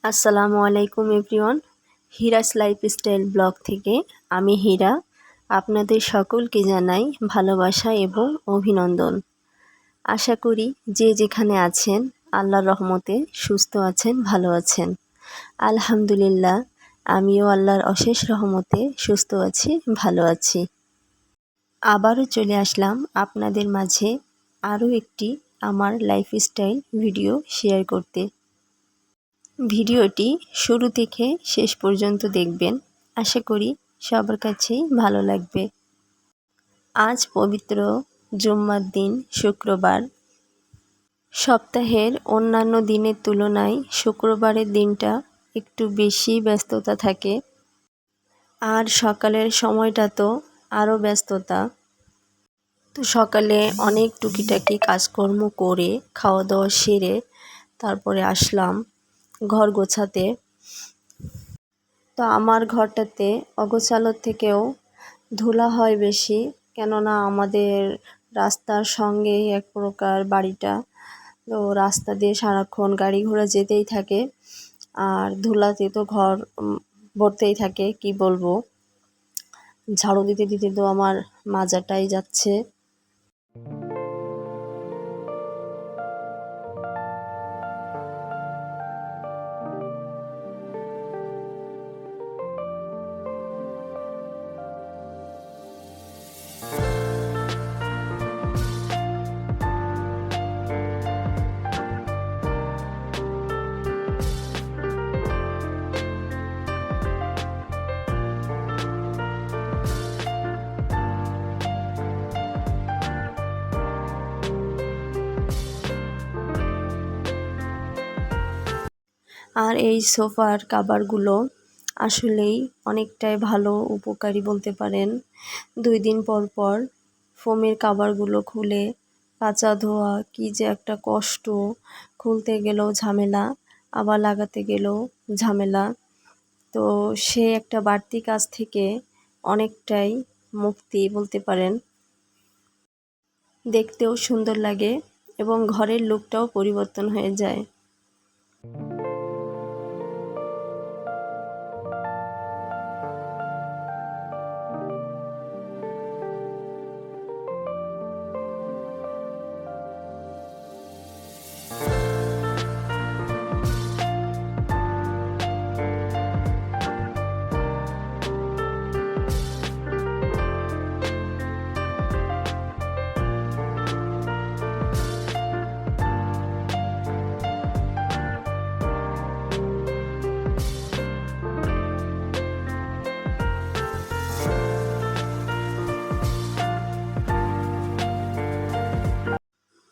আসসালামু আলাইকুম everyone. হিরাস lifestyle blog থেকে আমি হীরা আপনাদের সকলকে জানাই ভালোবাসা এবং অভিনন্দন। আশা করি যে যেখানে আছেন আল্লাহর রহমতে সুস্থ আছেন, ভালো আছেন। আলহামদুলিল্লাহ, আমিও আল্লাহর অশেষ রহমতে সুস্থ আছি, ভালো আছি। আবারও চলে আসলাম আপনাদের মাঝে আরও একটি আমার লাইফস্টাইল ভিডিও শেয়ার করতে। ভিডিওটি শুরু থেকে শেষ পর্যন্ত দেখবেন, আশা করি সবার কাছেই ভালো লাগবে। আজ পবিত্র জুম্মার দিন, শুক্রবার। সপ্তাহের অন্যান্য দিনের তুলনায় শুক্রবারের দিনটা একটু বেশি ব্যস্ততা থাকে, আর সকালের সময়টা তো আরও ব্যস্ততা। তো সকালে অনেক টুকিটাকি কাজকর্ম করে খাওয়া দাওয়া সেরে তারপরে আসলাম ঘর গোছাতে। তো আমার ঘরটাতে অগোছালোর থেকেও ধুলা হয় বেশি, কেননা আমাদের রাস্তার সঙ্গেই এক প্রকার বাড়িটা। তো রাস্তা দিয়ে সারাক্ষণ গাড়ি ঘোড়া যেতেই থাকে, আর ধুলাতে তো ঘর ভরতেই থাকে। কি বলবো, ঝাড়ু দিতে দিতে তো আমার মাজাটাই যাচ্ছে। আর এই সোফার কাভারগুলো আসলেই অনেকটাই ভালো, উপকারী বলতে পারেন। 2 দিন পর পর ফোমের কাভারগুলো খুলে কাচা ধোয়া কি যে একটা কষ্ট, খুলতে গেলেও ঝামেলা, আবার লাগাতে গেলেও ঝামেলা। তো সে একটা বাড়তি কাজ থেকে অনেকটাই মুক্তি বলতে পারেন। দেখতেও সুন্দর লাগে এবং ঘরের লুকটাও পরিবর্তন হয়ে যায়।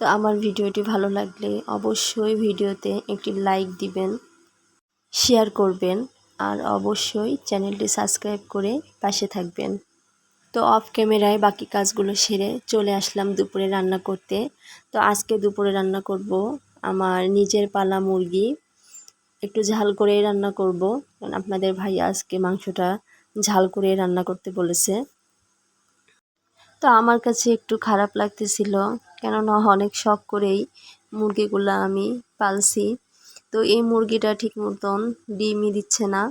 তো আমার ভিডিওটি ভালো লাগলে অবশ্যই ভিডিওতে একটি লাইক দিবেন, শেয়ার করবেন, আর অবশ্যই চ্যানেলটি সাবস্ক্রাইব করে পাশে থাকবেন। তো অফ ক্যামেরায় বাকি কাজগুলো সেরে চলে আসলাম দুপুরে রান্না করতে। তো আজকে দুপুরে রান্না করব আমার নিজের পালা মুরগি, একটু ঝাল করে রান্না করব, কারণ আপনাদের ভাই আজকে মাংসটা ঝাল করে রান্না করতে বলেছে। তো আমার কাছে একটু খারাপ লাগতেছিল, কেননা অনেক শখ করেই মুরগিগুলো আমি পালছি। তো এই মুরগিটা ঠিক মতন ডিমই দিচ্ছে না,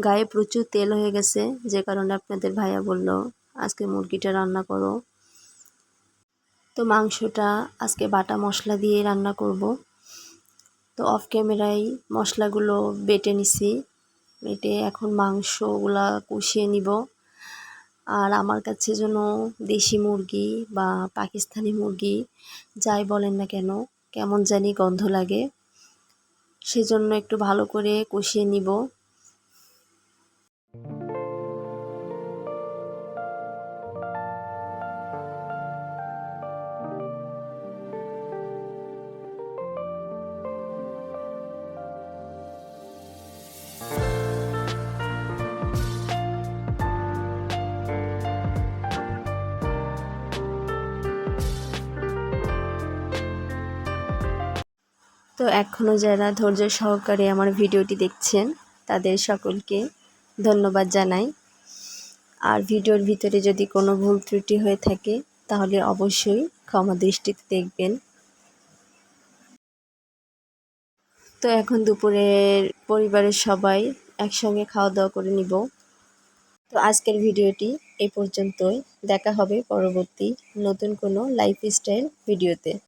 গায়ে প্রচুর তেল হয়ে গেছে, যে কারণে আপনাদের ভাইয়া বলল আজকে মুরগিটা রান্না করো। তো মাংসটা আজকে বাটা মশলা দিয়ে রান্না করব। তো অফ ক্যামেরায় মশলাগুলো বেটে নিছি, বেটে এখন মাংসগুলা কষিয়ে নিব। আর আমার কাছে যেন দেশি মুরগি বা পাকিস্তানি মুরগি যাই বলেন না কেন, কেমন জানি গন্ধ লাগে, সেজন্য একটু ভালো করে কষিয়ে নিব। তো এখনও যারা ধৈর্য সহকারে আমার ভিডিওটি দেখছেন তাদের সকলকে ধন্যবাদ জানাই। আর ভিডিওর ভিতরে যদি কোনো ভুল ত্রুটি হয়ে থাকে তাহলে অবশ্যই ক্ষমা দৃষ্টিতে দেখবেন। তো তো এখন দুপুরের পরিবারের সবাই একসঙ্গে খাওয়া দাওয়া করে নিব। তো আজকের ভিডিওটি এই পর্যন্তই। দেখা হবে পরবর্তী নতুন কোনো লাইফস্টাইল ভিডিওতে।